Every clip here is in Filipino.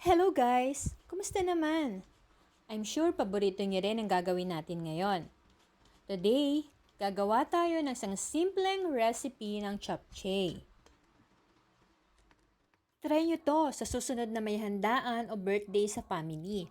Hello guys! Kumusta naman? I'm sure paborito niyo rin ang gagawin natin ngayon. Today, gagawa tayo ng isang simpleng recipe ng Japchae. Try nyo to sa susunod na may handaan o birthday sa family.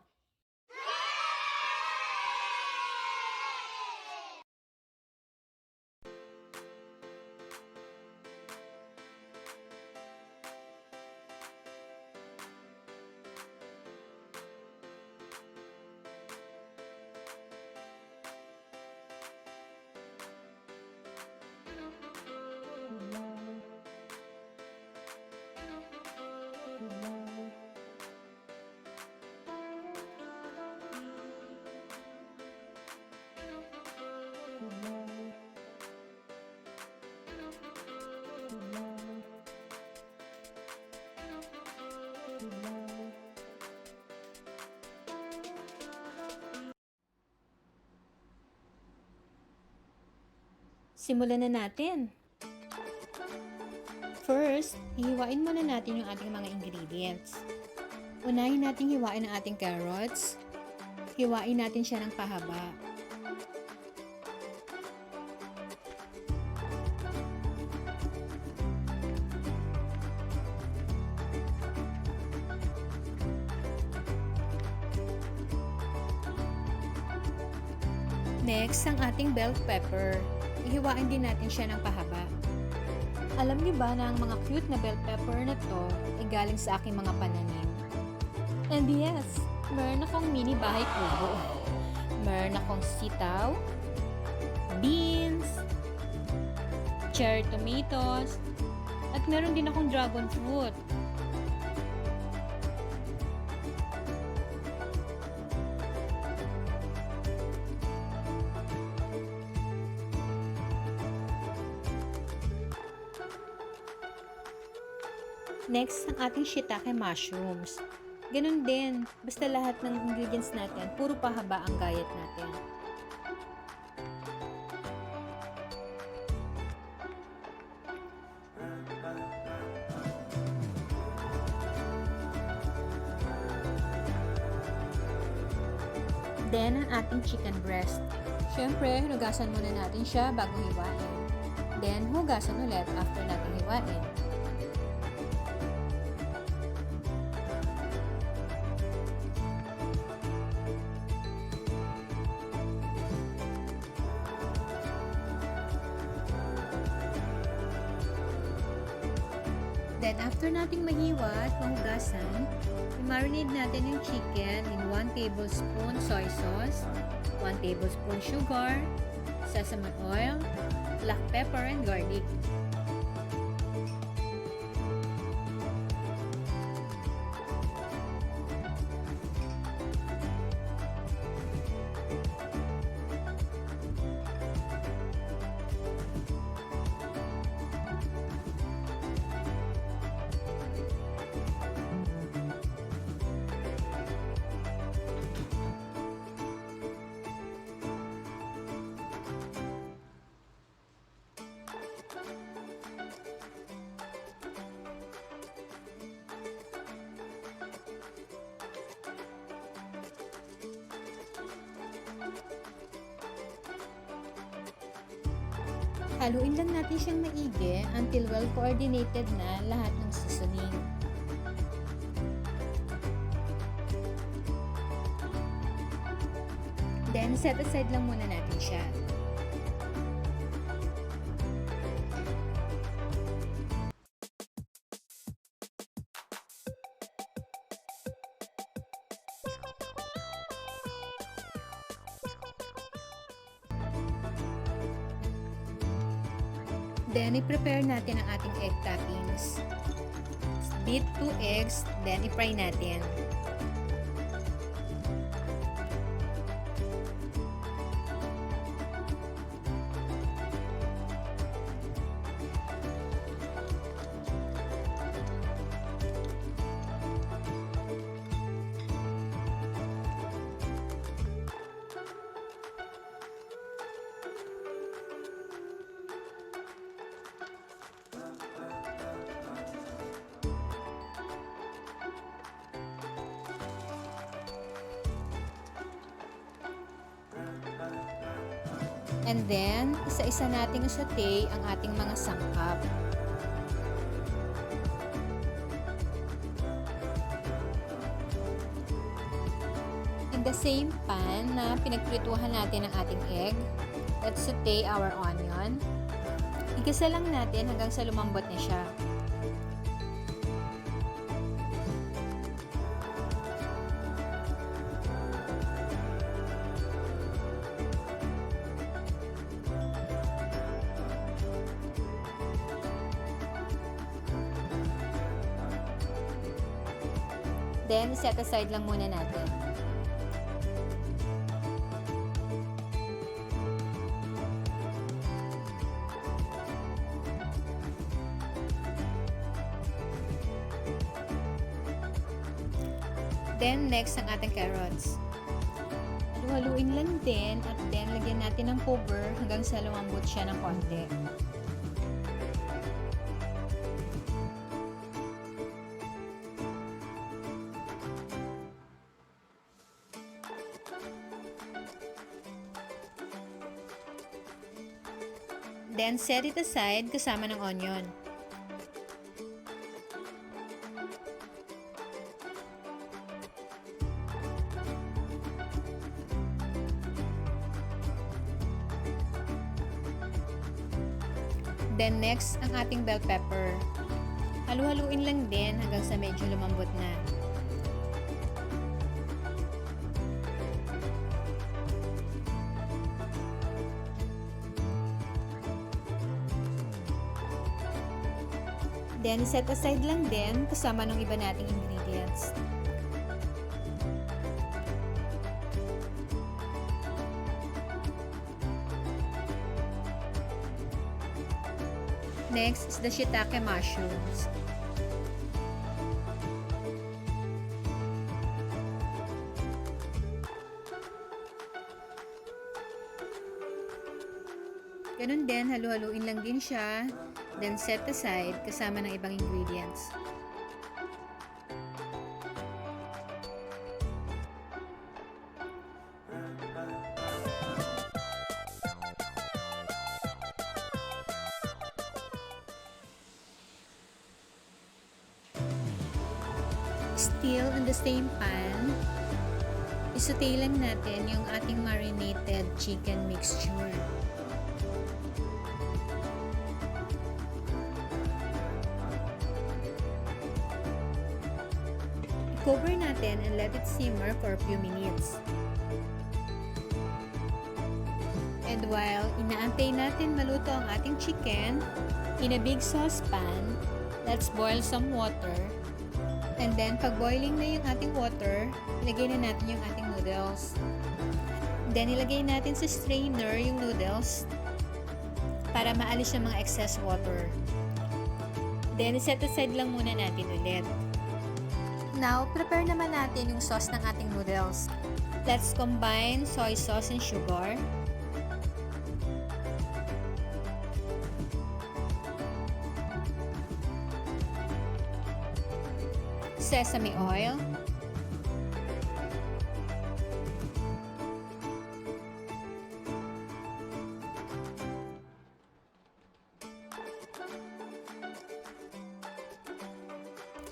Simulan na natin. First, hihiwain muna natin yung ating mga ingredients. Unahin natin hiwain ang ating carrots. Hiwain natin siya ng pahaba. Next, ang ating bell pepper. Ihiwain din natin siya ng pahaba. Alam niyo ba na ang mga cute na bell pepper na to ay galing sa aking mga pananim? And yes, meron akong mini bahay kubo. Meron akong sitaw, beans, cherry tomatoes, at meron din akong dragon fruit. Next, ang ating shiitake mushrooms. Ganun din, basta lahat ng ingredients natin, puro pahaba ang gayat natin. Then, ang ating chicken breast. Siyempre, hugasan muna natin siya bago hiwain. Then, hugasan ulit after natin hiwain. Then, after nating mahiwa at mahugasan, i-marinate natin yung chicken in 1 tablespoon soy sauce, 1 tablespoon sugar, sesame oil, black pepper, and garlic. Haluin lang natin siyang maigi until well coordinated na lahat ng seasoning. Then, set aside lang muna natin siya. Then, i-prepare natin ang ating egg toppings. Beat 2 eggs, then i-fry natin. And then, isa-isa nating saute ang ating mga sangkap. In the same pan na pinagprituhan natin ang ating egg, let's saute our onion. Igisa lang natin hanggang sa lumambot na siya. Then, set aside lang muna natin. Then, next ang ating carrots. Halu-haluin lang din at then lagyan natin ng cover hanggang sa lumambot siya ng konti. Then, set it aside kasama ng onion. Then, next, ang ating bell pepper. Halu-haluin lang din hanggang sa medyo lumambot na. Then, set aside lang din kasama ng iba nating ingredients. Next is the shiitake mushrooms. Ganun din, halu-haluin lang din siya. Then set aside kasama ng ibang ingredients. Still in the same pan, isaute lang natin yung ating marinated chicken mixture. Cover natin and let it simmer for a few minutes. And while inaantay natin maluto ang ating chicken, in a big saucepan, let's boil some water. And then, pag boiling na yung ating water, ilagay na natin yung ating noodles. Then, ilagay natin sa strainer yung noodles para maalis yung mga excess water. Then, set aside lang muna natin ulit. Now, prepare naman natin yung sauce ng ating noodles. Let's combine soy sauce and sugar. Sesame oil.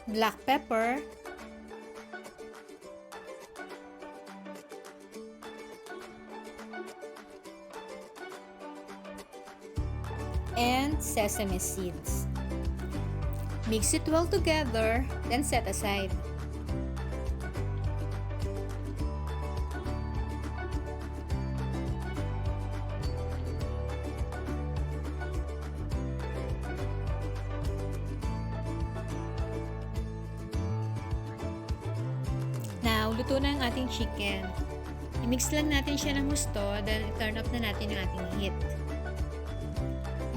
Black pepper. And sesame seeds. Mix it well together, then set aside. Now, luto na ang ating chicken. I-mix lang natin siya ng gusto, then turn off na natin yung ating heat.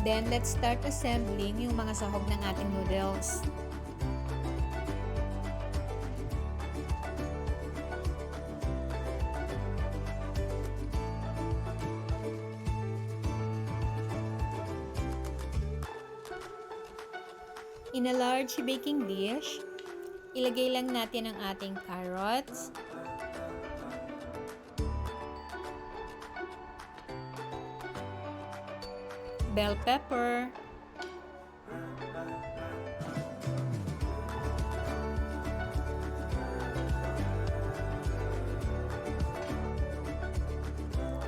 Then, let's start assembling yung mga sahog ng ating noodles. In a large baking dish, ilagay lang natin ang ating carrots, bell pepper,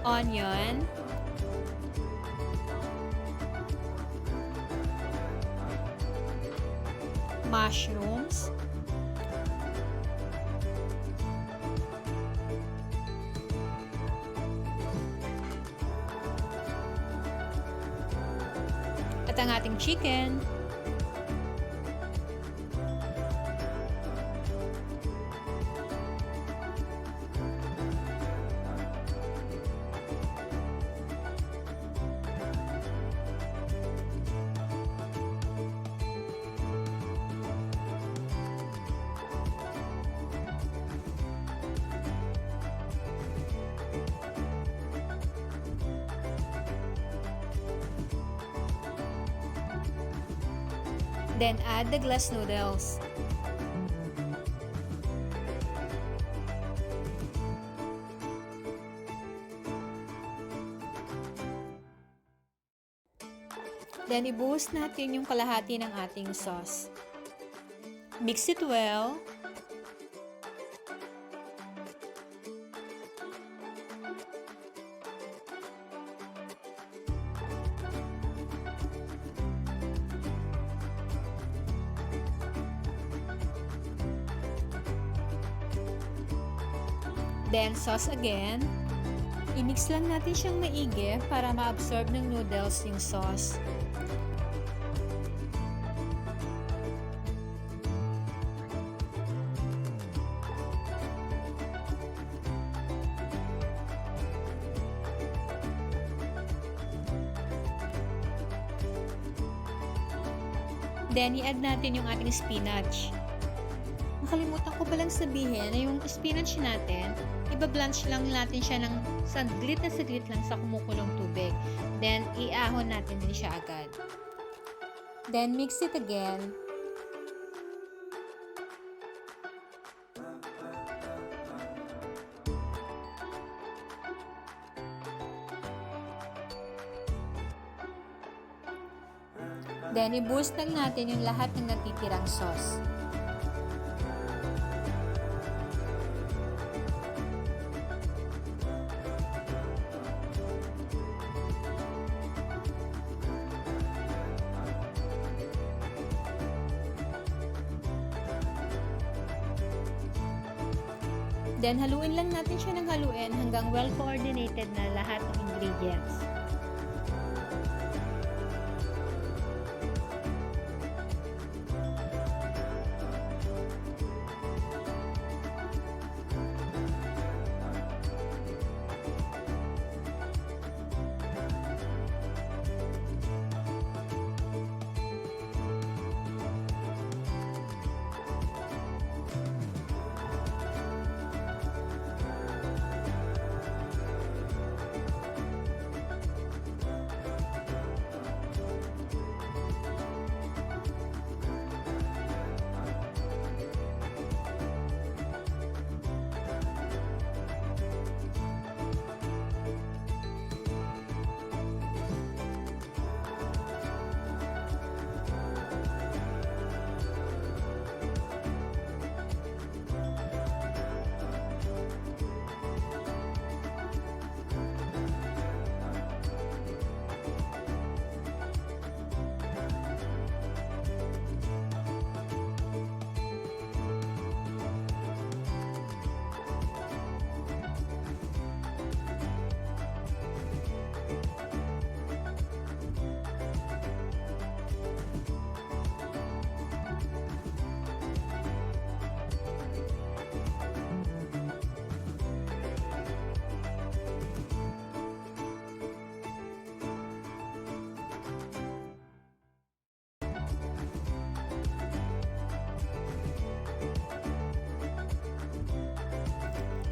onion, mushrooms, at ang ating chicken. Then add the glass noodles. Then ibuhos natin yung kalahati ng ating sauce. Mix it well. Then sauce again. I-mix lang natin siyang maigi para ma-absorb ng noodles yung sauce. Then i-add natin yung ating spinach. Nakalimutan ko palang sabihin na yung spinach natin, iba-blanch lang natin siya ng saglit lang sa kumukulong tubig. Then, iahon natin din siya agad. Then, mix it again. Then, i-boost lang natin yung lahat ng natitirang sauce. Then, haluin lang natin siya ng haluin hanggang well-coordinated na lahat ng ingredients.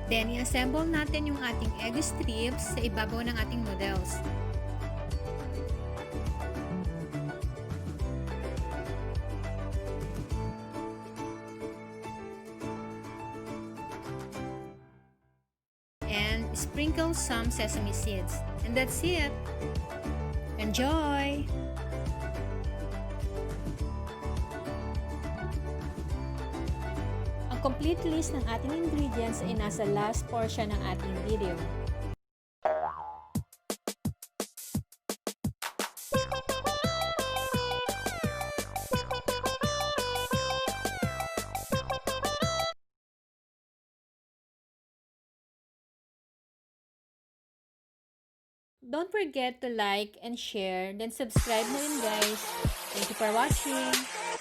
Then, i-assemble natin yung ating egg strips sa ibabaw ng ating noodles. And sprinkle some sesame seeds. And that's it! Enjoy! Ang complete list ng ating ingredients ay nasa last portion ng ating video. Don't forget to like and share, then subscribe na rin guys. Thank you for watching!